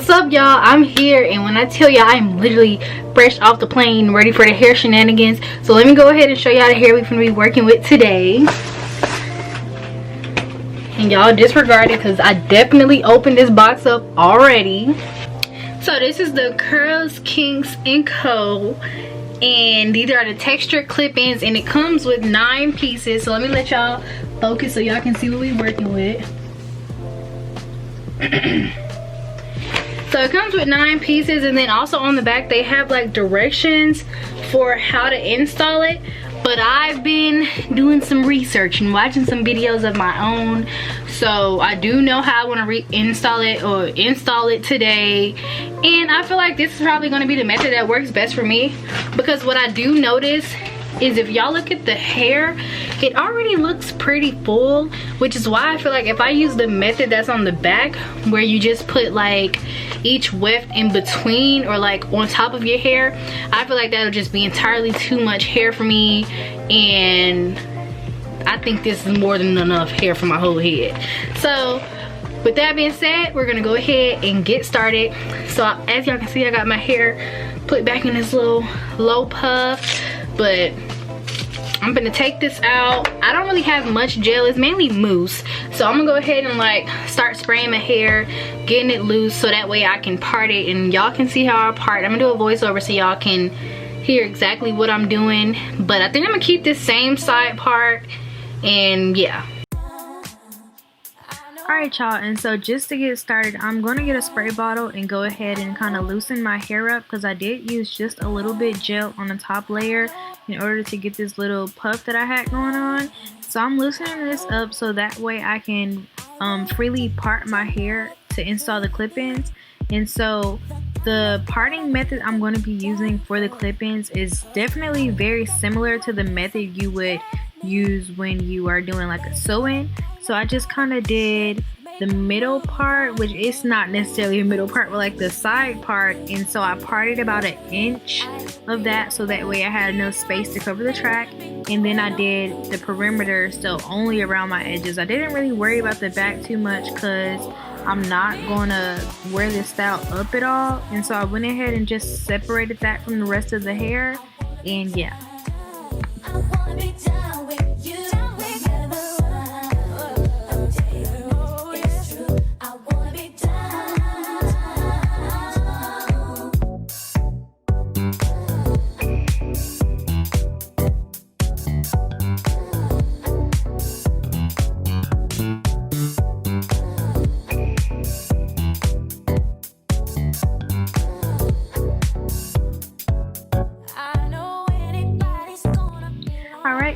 What's up, y'all? I'm here, and when I tell y'all, I'm literally fresh off the plane ready for the hair shenanigans. So let me go ahead and show y'all the hair we're gonna be working with today. And y'all disregard it because I definitely opened this box up already. So this is the Curls, Kinks, and Co. And these are the texture clip-ins, and it comes with 9 pieces. So let me let y'all focus so y'all can see what we're working with. So it comes with 9 pieces, and then also on the back they have like directions for how to install it. But I've been doing some research and watching some videos of my own, so I do know how I want to reinstall it or install it today. And I feel like this is probably going to be the method that works best for me, because what I do notice is if y'all look at the hair, it already looks pretty full, which is why I feel like if I use the method that's on the back, where you just put like each weft in between or like on top of your hair, I feel like that'll just be entirely too much hair for me, and I think this is more than enough hair for my whole head. So with that being said, we're gonna go ahead and get started. So as y'all can see, I got my hair put back in this little low puff, but I'm gonna take this out. I don't really have much gel, it's mainly mousse. So I'm gonna go ahead and like start spraying my hair, getting it loose so that way I can part it and y'all can see how I part. I'm gonna do a voiceover so y'all can hear exactly what I'm doing. But I think I'm gonna keep this same side part, and yeah. Alright y'all, and so just to get started, I'm going to get a spray bottle and go ahead and kind of loosen my hair up, because I did use just a little bit gel on the top layer in order to get this little puff that I had going on. So I'm loosening this up so that way I can freely part my hair to install the clip-ins. And so the parting method I'm going to be using for the clip-ins is definitely very similar to the method you would use when you are doing like a sew-in. So I just kind of did the middle part, which is not necessarily a middle part, but like the side part. And so I parted about 1 inch of that, so that way I had enough space to cover the track. And then I did the perimeter, so only around my edges. I didn't really worry about the back too much because I'm not gonna wear this style up at all. And so I went ahead and just separated that from the rest of the hair, and yeah.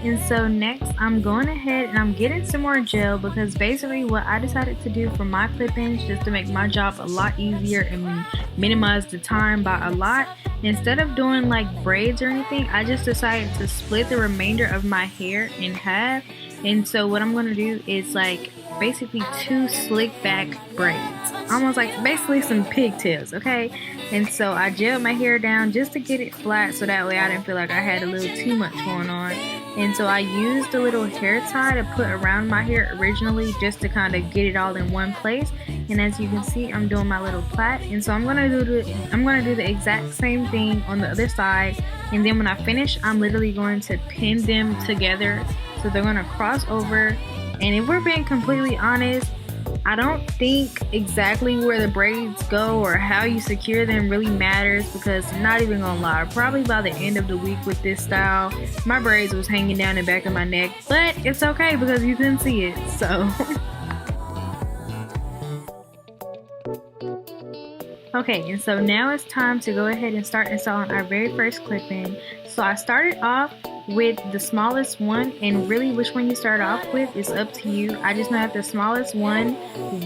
And so next I'm going ahead and I'm getting some more gel, because basically what I decided to do for my clip-ins, just to make my job a lot easier and minimize the time by a lot, instead of doing like braids or anything, I just decided to split the remainder of my hair in half. And so what I'm going to do is like basically 2 slick back braids, almost like basically some pigtails, okay? And so I gelled my hair down just to get it flat, so that way I didn't feel like I had a little too much going on. And so I used a little hair tie to put around my hair originally, just to kind of get it all in one place. And as you can see, I'm doing my little plait, and so I'm gonna do the exact same thing on the other side. And then when I finish, I'm literally going to pin them together so they're gonna cross over. And if we're being completely honest, I don't think exactly where the braids go or how you secure them really matters, because I'm not even gonna lie, probably by the end of the week with this style, my braids was hanging down the back of my neck, but it's okay because you couldn't see it, so. Okay, and so now it's time to go ahead and start installing our very first clip-in. So I started off with the smallest one, and really which one you start off with is up to you. I just know that the smallest one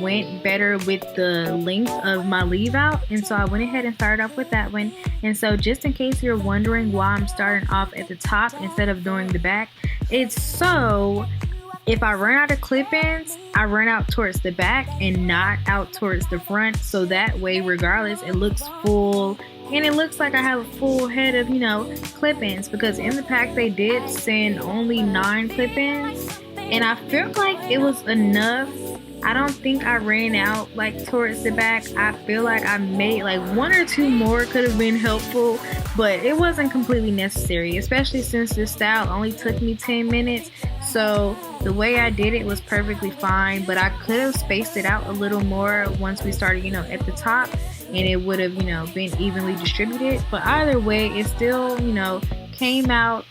went better with the length of my leave out, and so I went ahead and started off with that one. And so just in case you're wondering why I'm starting off at the top instead of doing the back, it's so if I run out of clip-ins, I run out towards the back and not out towards the front, so that way regardless it looks full and it looks like I have a full head of, you know, clip-ins, because in the pack they did send only 9 clip-ins, and I feel like it was enough. I don't think I ran out like towards the back. I feel like I made like 1 or 2 more could have been helpful, but it wasn't completely necessary, especially since this style only took me 10 minutes. So the way I did it was perfectly fine, but I could have spaced it out a little more once we started, you know, at the top, and it would have, you know, been evenly distributed. But either way, it still, you know, came out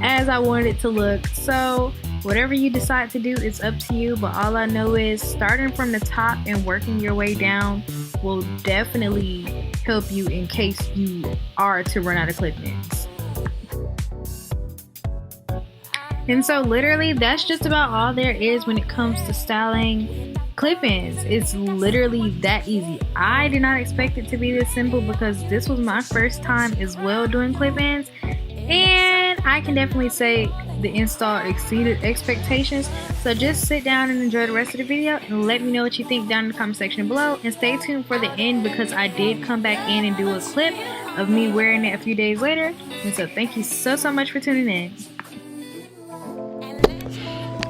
as I wanted it to look. So whatever you decide to do, it's up to you, but all I know is starting from the top and working your way down will definitely help you in case you are to run out of clip ends. And so literally that's just about all there is when it comes to styling clip ends. It's literally that easy. I did not expect it to be this simple because this was my first time as well doing clip ends, and I can definitely say the install exceeded expectations. So just sit down and enjoy the rest of the video and let me know what you think down in the comment section below, and stay tuned for the end because I did come back in and do a clip of me wearing it a few days later. And so thank you so much for tuning in.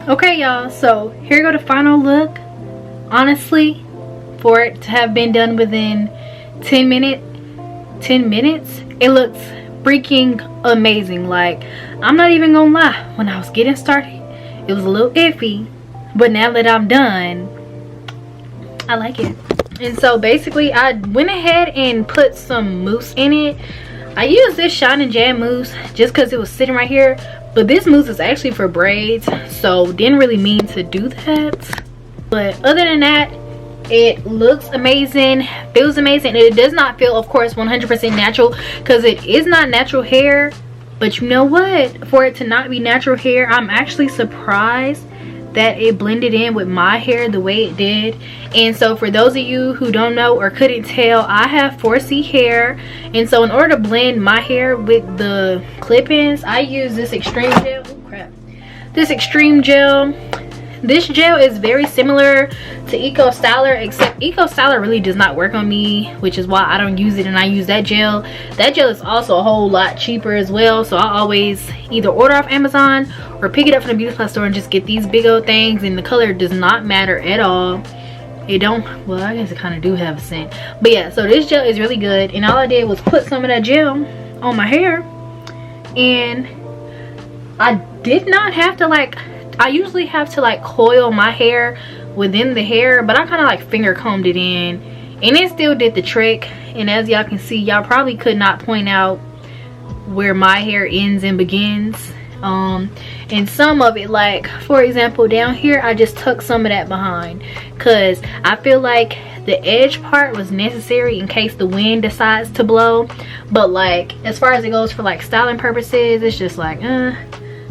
Okay y'all, so here go the final look. Honestly, for it to have been done within 10 minutes, it looks freaking amazing. Like, I'm not even gonna lie, when I was getting started it was a little iffy, but now that I'm done, I like it. And so basically I went ahead and put some mousse in it. I used this Shine and Jam mousse just because it was sitting right here, but this mousse is actually for braids, so didn't really mean to do that. But other than that, it looks amazing, feels amazing, and it does not feel, of course, 100% natural because it is not natural hair. But you know what, for it to not be natural hair, I'm actually surprised that it blended in with my hair the way it did. And so for those of you who don't know or couldn't tell, I have 4C hair, and so in order to blend my hair with the clip-ins, I use this extreme gel. Oh crap, this extreme gel. This gel is very similar to Eco Styler, except Eco Styler really does not work on me, which is why I don't use it and I use that gel. That gel is also a whole lot cheaper as well, so I always either order off Amazon or pick it up from the beauty supply store and just get these big old things. And the color does not matter at all. It don't, well, I guess it kind of do have a scent, but yeah. So this gel is really good, and all I did was put some of that gel on my hair, and I did not have to, like, I usually have to like coil my hair within the hair, but I kind of like finger combed it in, and it still did the trick. And as y'all can see, y'all probably could not point out where my hair ends and begins. And some of it, like for example down here, I just tucked some of that behind because I feel like the edge part was necessary in case the wind decides to blow. But like as far as it goes for like styling purposes, it's just like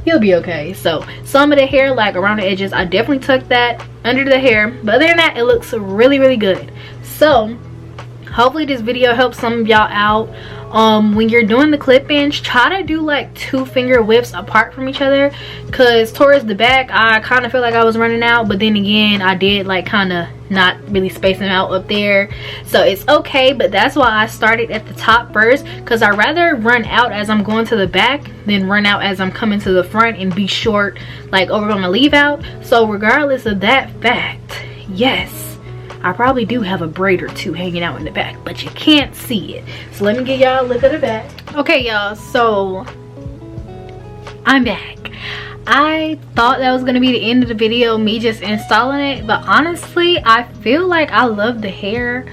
you'll be okay. So some of the hair, like around the edges, I definitely tucked that under the hair, but other than that, it looks really, really good. So hopefully this video helps some of y'all out. When you're doing the clip-ins, try to do like 2 finger whips apart from each other, because towards the back I kind of feel like I was running out, but then again I did like kind of not really spacing out up there, so it's okay. But that's why I started at the top first, because I rather run out as I'm going to the back than run out as I'm coming to the front and be short like over on my leave out. So regardless of that fact, yes, I probably do have a braid or 2 hanging out in the back, but you can't see it. So let me give y'all a look at the back. Okay y'all, so I'm back. I thought that was gonna be the end of the video, me just installing it, but honestly I feel like I love the hair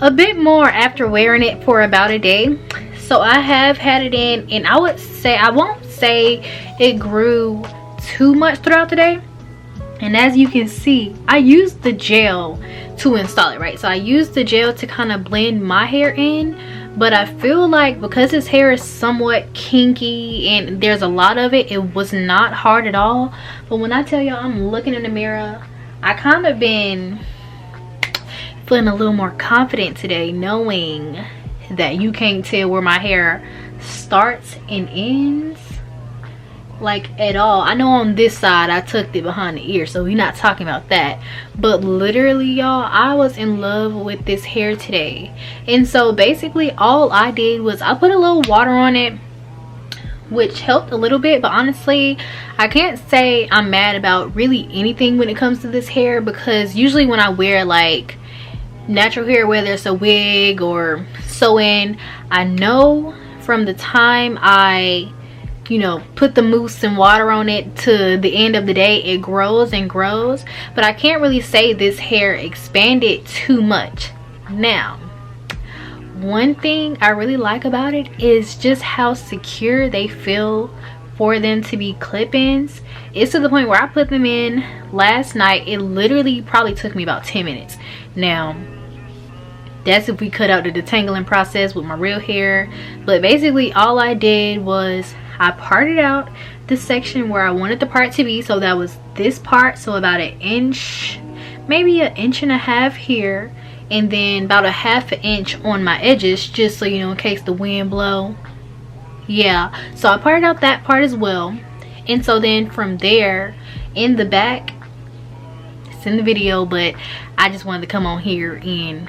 a bit more after wearing it for about a day. So I have had it in, and I would say, I won't say it grew too much throughout the day. And as you can see, I used the gel to install it, right? So I used the gel to kind of blend my hair in, but I feel like because his hair is somewhat kinky and there's a lot of it, it was not hard at all. But when I tell y'all I'm looking in the mirror, I kind of been feeling a little more confident today, knowing that you can't tell where my hair starts and ends like at all. I know on this side I tucked it behind the ear, so we're not talking about that, but literally y'all, I was in love with this hair today. And so basically all I did was I put a little water on it which helped a little bit. But honestly, I can't say I'm mad about really anything when it comes to this hair, because usually when I wear like natural hair, whether it's a wig or sew-in, I know from the time I, you know, put the mousse and water on it to the end of the day, it grows and grows. But I can't really say this hair expanded too much. Now, one thing I really like about it is just how secure they feel for them to be clip-ins. It's to the point where I put them in last night. It literally probably took me about 10 minutes. Now, that's if we cut out the detangling process with my real hair. But basically all I did was I parted out the section where I wanted the part to be. So that was this part, so about an inch, maybe an inch and a half here, and then about a half an inch on my edges, just so you know, in case the wind blow. Yeah, so I parted out that part as well. And so then from there, in the back, it's in the video, but I just wanted to come on here and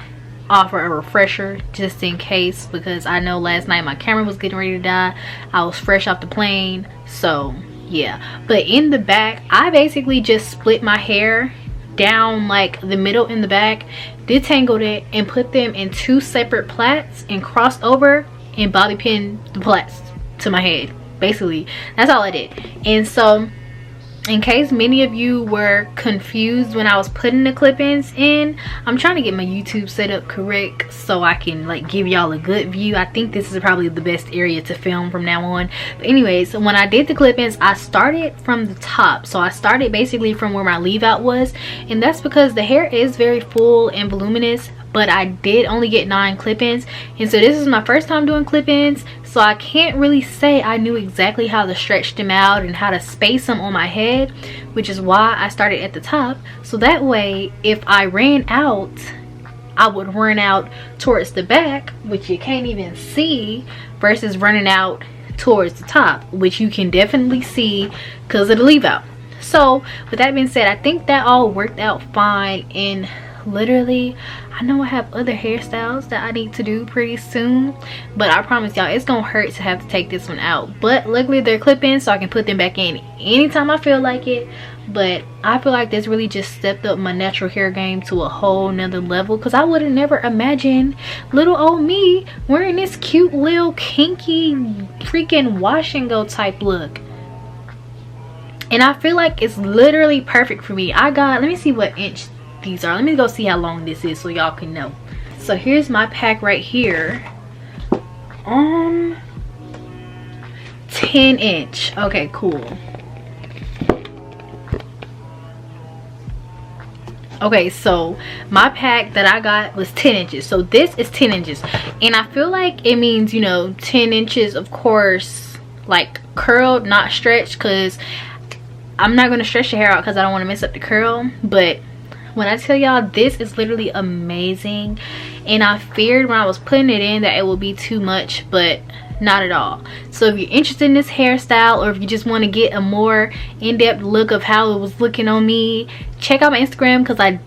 offer a refresher just in case, because I know last night my camera was getting ready to die. I was fresh off the plane, so yeah. But in the back, I basically just split my hair down like the middle in the back, detangled it, and put them in 2 separate plaits and crossed over and bobby pinned the plaits to my head. Basically that's all I did. And so in case many of you were confused when I was putting the clip-ins in, I'm trying to get my YouTube set up correct so I can like give y'all a good view. I think this is probably the best area to film from now on. But anyways, when I did the clip-ins, I started from the top. So I started basically from where my leave out was, and that's because the hair is very full and voluminous, but I did only get 9 clip-ins, and so this is my first time doing clip-ins, so I can't really say I knew exactly how to stretch them out and how to space them on my head, which is why I started at the top. So that way, if I ran out, I would run out towards the back, which you can't even see, versus running out towards the top, which you can definitely see because of the leave out. So with that being said, I think that all worked out fine. And literally, I know I have other hairstyles that I need to do pretty soon, but I promise y'all it's gonna hurt to have to take this one out. But luckily they're clip-ins, so I can put them back in anytime I feel like it. But I feel like this really just stepped up my natural hair game to a whole nother level, because I would have never imagined little old me wearing this cute little kinky freaking wash and go type look. And I feel like it's literally perfect for me. I got, let me see what inch these are. Let me go see how long this is so y'all can know. So here's my pack right here. 10 inch. Okay, cool. Okay, so my pack that I got was 10 inches. So this is 10 inches. And I feel like it means, you know, 10 inches, of course, like curled, not stretched, because I'm not going to stretch the hair out because I don't want to mess up the curl. But when I tell y'all, this is literally amazing. And I feared when I was putting it in that it would be too much, but not at all. So if you're interested in this hairstyle, or if you just want to get a more in-depth look of how it was looking on me, check out my Instagram, because I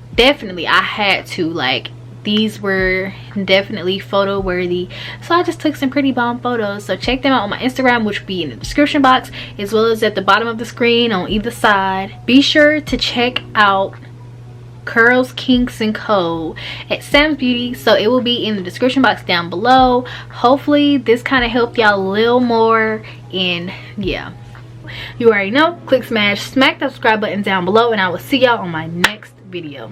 had to, like, these were definitely photo worthy, so I just took some pretty bomb photos. So check them out on my Instagram, which will be in the description box as well as at the bottom of the screen on either side. Be sure to check out Curls, Kinks, and Co at Sam's Beauty, so it will be in the description box down below. Hopefully this kind of helped y'all a little more. And yeah, you already know, click, smack that subscribe button down below, and I will see y'all on my next video.